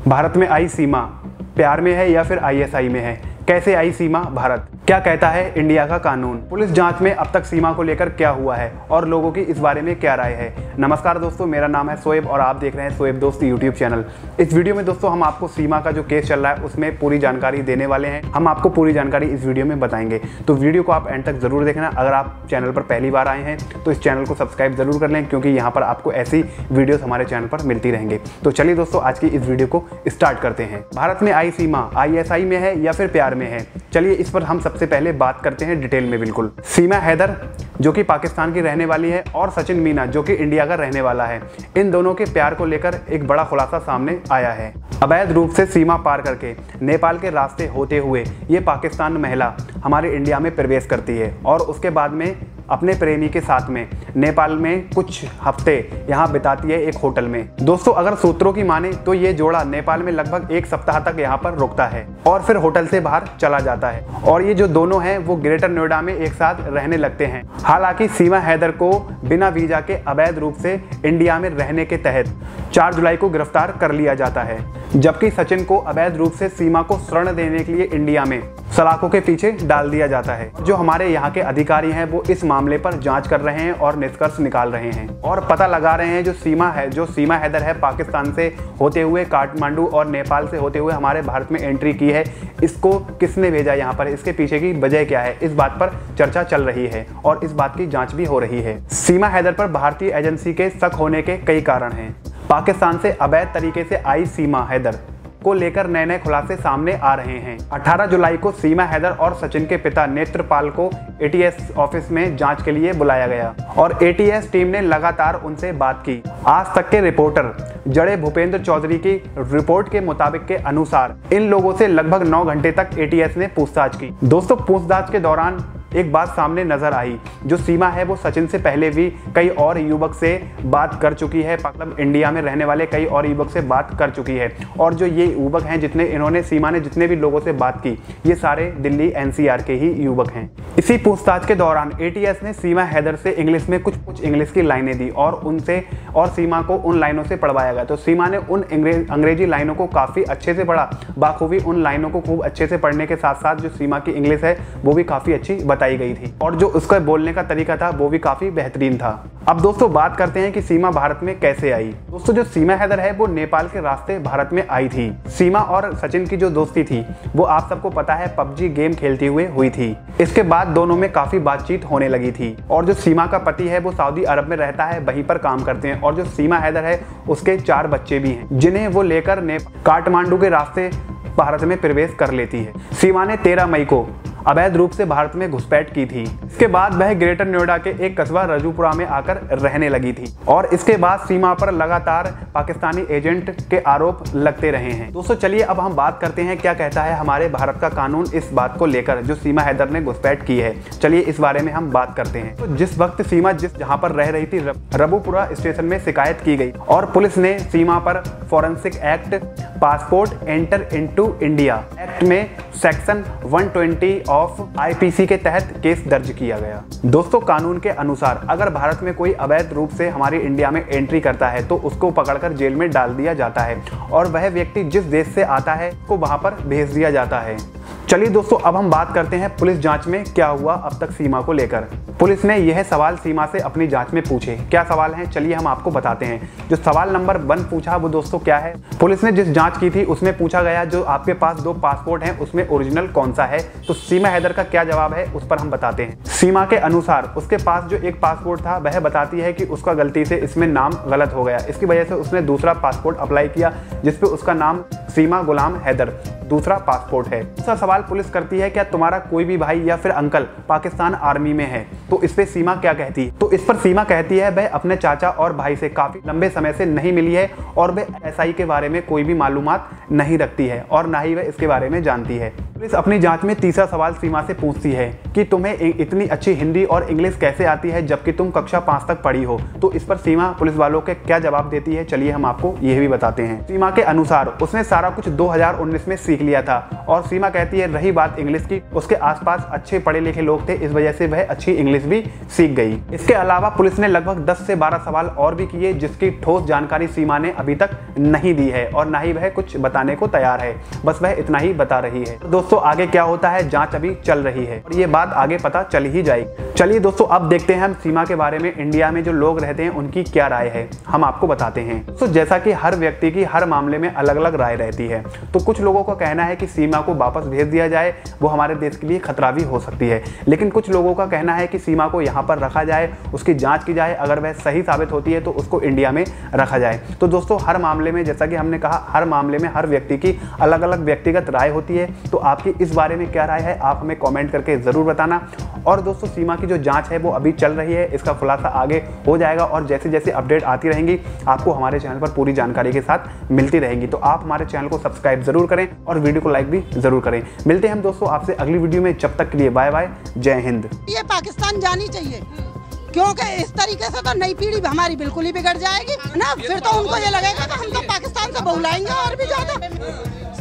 भारत में आई सीमा प्यार में है या फिर आईएसआई में है? कैसे आई सीमा भारत? क्या कहता है इंडिया का कानून? पुलिस जांच में अब तक सीमा को लेकर क्या हुआ है और लोगों की इस बारे में क्या राय है? नमस्कार दोस्तों, मेरा नाम है शोएब और आप देख रहे हैं शोएब दोस्त यूट्यूब चैनल। इस वीडियो में दोस्तों हम आपको सीमा का जो केस चल रहा है उसमें पूरी जानकारी देने वाले हैं। हम आपको पूरी जानकारी इस वीडियो में बताएंगे, तो वीडियो को आप एंड तक जरूर देखना। अगर आप चैनल पर पहली बार आए हैं तो इस चैनल को सब्सक्राइब जरूर कर लें, क्योंकि यहाँ पर आपको ऐसी वीडियोस हमारे चैनल पर मिलती रहेंगे। तो चलिए दोस्तों, आज की इस वीडियो को स्टार्ट करते हैं। भारत में आई सीमा आईएसआई में है या फिर प्यार में है? चलिए इस पर हम सबसे पहले बात करते हैं डिटेल में। बिल्कुल, सीमा हैदर जो कि पाकिस्तान की रहने वाली है और सचिन मीना जो कि इंडिया का रहने वाला है, इन दोनों के प्यार को लेकर एक बड़ा खुलासा सामने आया है। अवैध रूप से सीमा पार करके नेपाल के रास्ते होते हुए ये पाकिस्तान महिला हमारे इंडिया में प्रवेश करती है और उसके बाद में अपने प्रेमी के साथ में नेपाल में कुछ हफ्ते यहाँ बिताती है एक होटल में। दोस्तों, अगर सूत्रों की माने तो ये जोड़ा नेपाल में लगभग एक सप्ताह तक यहाँ पर रुकता है और फिर होटल से बाहर चला जाता है और ये जो दोनों हैं वो ग्रेटर नोएडा में एक साथ रहने लगते हैं। हालांकि सीमा हैदर को बिना वीजा के अवैध रूप से इंडिया में रहने के तहत 4 जुलाई को गिरफ्तार कर लिया जाता है, जबकि सचिन को अवैध रूप से सीमा को शरण देने के लिए इंडिया में सलाखों के पीछे डाल दिया जाता है। जो हमारे यहाँ के अधिकारी हैं वो इस मामले पर जांच कर रहे हैं और निष्कर्ष निकाल रहे हैं और पता लगा रहे हैं जो सीमा हैदर है पाकिस्तान से होते हुए काठमांडू और नेपाल से होते हुए हमारे भारत में एंट्री की है, इसको किसने भेजा यहाँ पर, इसके पीछे की वजह क्या है, इस बात पर चर्चा चल रही है और इस बात की जाँच भी हो रही है। सीमा हैदर पर भारतीय एजेंसी के शक होने के कई कारण हैं। पाकिस्तान से अवैध तरीके से आई सीमा हैदर को लेकर नए नए खुलासे सामने आ रहे हैं। 18 जुलाई को सीमा हैदर और सचिन के पिता नेत्रपाल को एटीएस ऑफिस में जांच के लिए बुलाया गया और एटीएस टीम ने लगातार उनसे बात की। आज तक के रिपोर्टर जड़े भूपेंद्र चौधरी की रिपोर्ट के मुताबिक के अनुसार इन लोगों से लगभग 9 घंटे तक एटीएस ने पूछताछ की। दोस्तों, पूछताछ के दौरान एक बात सामने नजर आई, जो सीमा है वो सचिन से पहले भी कई और युवक से बात कर चुकी है, मतलब इंडिया में रहने वाले कई और युवक से बात कर चुकी है और जो ये युवक हैं सीमा ने जितने भी लोगों से बात की, ये सारे दिल्ली एनसीआर के ही युवक हैं। इसी पूछताछ के दौरान एटीएस ने सीमा हैदर से इंग्लिश में कुछ इंग्लिश की लाइनें दी और सीमा को उन लाइनों से पढ़वाया गया। तो सीमा ने उन अंग्रेजी लाइनों को काफ़ी अच्छे से पढ़ा, बाखूबी उन लाइनों को खूब अच्छे से पढ़ने के साथ साथ जो सीमा की इंग्लिश है वो भी काफ़ी अच्छी बताई गई थी और जो उसका बोलने का तरीका था वो भी काफी बेहतरीन था। अब दोस्तों बात करते हैं कि सीमा भारत में कैसे आई। दोस्तों, जो सीमा हैदर है वो नेपाल के रास्ते भारत में आई थी। सीमा और सचिन की जो दोस्ती थी वो आप सबको पता है पबजी गेम खेलते हुए हुई थी। इसके बाद दोनों में काफी बातचीत होने लगी थी और जो सीमा का पति है वो सऊदी अरब में रहता है, वहीं पर काम करते हैं और जो सीमा हैदर है उसके 4 बच्चे भी हैं, जिन्हें वो लेकर काठमांडू के रास्ते भारत में प्रवेश कर लेती है। सीमा ने 13 मई को अवैध रूप से भारत में घुसपैठ की थी। इसके बाद वह ग्रेटर नोएडा के एक कस्बा रजूपुरा में आकर रहने लगी थी और इसके बाद सीमा पर लगातार पाकिस्तानी एजेंट के आरोप लगते रहे हैं। दोस्तों, चलिए अब हम बात करते हैं क्या कहता है हमारे भारत का कानून इस बात को लेकर जो सीमा हैदर ने घुसपैठ की है। चलिए इस बारे में हम बात करते हैं। तो जिस वक्त सीमा जहाँ पर रह रही थी रबूपुरा स्टेशन में शिकायत की गई और पुलिस ने सीमा पर forensic act, passport enter into India act में सेक्शन 120 ऑफ आईपीसी के तहत केस दर्ज किया गया। दोस्तों, कानून के अनुसार अगर भारत में कोई अवैध रूप से हमारी इंडिया में एंट्री करता है तो उसको पकड़कर जेल में डाल दिया जाता है और वह व्यक्ति जिस देश से आता है को वहां पर भेज दिया जाता है। चलिए दोस्तों, अब हम बात करते हैं पुलिस जांच में क्या हुआ अब तक सीमा को लेकर। पुलिस ने यह सवाल सीमा से अपनी जांच में पूछे। क्या सवाल हैं, चलिए हम आपको बताते हैं। जो सवाल नंबर 1 पूछा वो दोस्तों क्या है, पुलिस ने जिस जांच की थी उसमें पूछा गया जो आपके पास 2 पासपोर्ट हैं उसमें ओरिजिनल कौन सा है। तो सीमा हैदर का क्या जवाब है उस पर हम बताते हैं। सीमा के अनुसार उसके पास जो एक पासपोर्ट था वह बताती है कि उसका गलती से इसमें नाम गलत हो गया, इसकी वजह से उसने दूसरा पासपोर्ट अप्लाई किया जिसपे उसका नाम सीमा गुलाम हैदर दूसरा पासपोर्ट है। दूसरा सवाल पुलिस करती है क्या तुम्हारा कोई भी भाई या फिर अंकल पाकिस्तान आर्मी में है। तो इस पे सीमा क्या कहती है, तो इस पर सीमा कहती है वह अपने चाचा और भाई से काफी लंबे समय से नहीं मिली है और वह एसआई के बारे में कोई भी मालूमात नहीं रखती है और ना ही वह इसके बारे में जानती है। पुलिस अपनी जांच में तीसरा सवाल सीमा से पूछती है कि तुम्हें इतनी अच्छी हिंदी और इंग्लिश कैसे आती है जबकि तुम कक्षा 5 तक पढ़ी हो। तो इस पर सीमा पुलिस वालों के क्या जवाब देती है, चलिए हम आपको यह भी बताते हैं। सीमा के अनुसार उसने सारा कुछ 2019 में सीख सीख लिया था। और सीमा कहती है रही बात इंग्लिश की, उसके आसपास अच्छे पढ़े लिखे लोग थे, इस वजह से वह अच्छी इंग्लिश भी सीख गई। इसके अलावा पुलिस ने लगभग 10 से 12 सवाल और भी किए, जिसकी ठोस जानकारी सीमा ने अभी तक नहीं दी है और ना ही वह कुछ बताने को तैयार है। बस वह इतना ही बता रही है। तो दोस्तों आगे क्या होता है, जांच अभी चल रही है और ये बात आगे पता चल ही जाएगी। चलिए दोस्तों अब देखते हैं हम सीमा के बारे में, इंडिया में जो लोग रहते हैं उनकी क्या राय है, हम आपको बताते हैं। तो जैसा कि हर व्यक्ति की हर मामले में अलग अलग राय रहती है, तो कुछ लोगों का कहना है कि सीमा को वापस भेज दिया जाए, वो हमारे देश के लिए खतरा भी हो सकती है। लेकिन कुछ लोगों का कहना है कि सीमा को यहाँ पर रखा जाए, उसकी जांच की जाए, अगर वह सही साबित होती है तो उसको इंडिया में रखा जाए। तो दोस्तों हर मामले में, जैसा कि हमने कहा, हर मामले में हर व्यक्ति की अलग अलग व्यक्तिगत राय होती है। तो आपकी इस बारे में क्या राय है, आप हमें कॉमेंट करके जरूर बताना। और दोस्तों सीमा की जो जांच है वो अभी चल रही है, इसका खुलासा आगे हो जाएगा और जैसे जैसे अपडेट आती रहेंगी आपको हमारे चैनल पर पूरी जानकारी के साथ मिलती रहेंगी। तो आप हमारे चैनल को सब्सक्राइब जरूर करें और वीडियो को लाइक भी जरूर करें। मिलते हैं हम दोस्तों आपसे अगली वीडियो में, जब तक के लिए बाय बाय, जय हिंद। ये पाकिस्तान जानी चाहिए, क्योंकि इस तरीके से तो नई पीढ़ी हमारी बिल्कुल ही बिगड़ जाएगी ना। फिर तो उनको ये लगेगा कि हम तो पाकिस्तान से बहुलाएंगे और भी ज्यादा।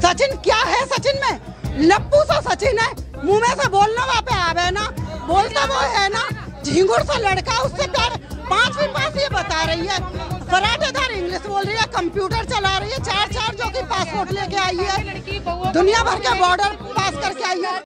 सचिन क्या है, सचिन में लप्पू सा सचिन है, मुंह में से बोलना वहाँ पे आवे ना, बोलता वो है ना, झिंगुर सा लड़का, उससे प्यार 5 पास ये बता रही है, फराटेदार इंग्लिश बोल रही है, कंप्यूटर चला रही है, 4 जो कि पासपोर्ट लेके आई है, दुनिया भर के बॉर्डर पास करके आई है।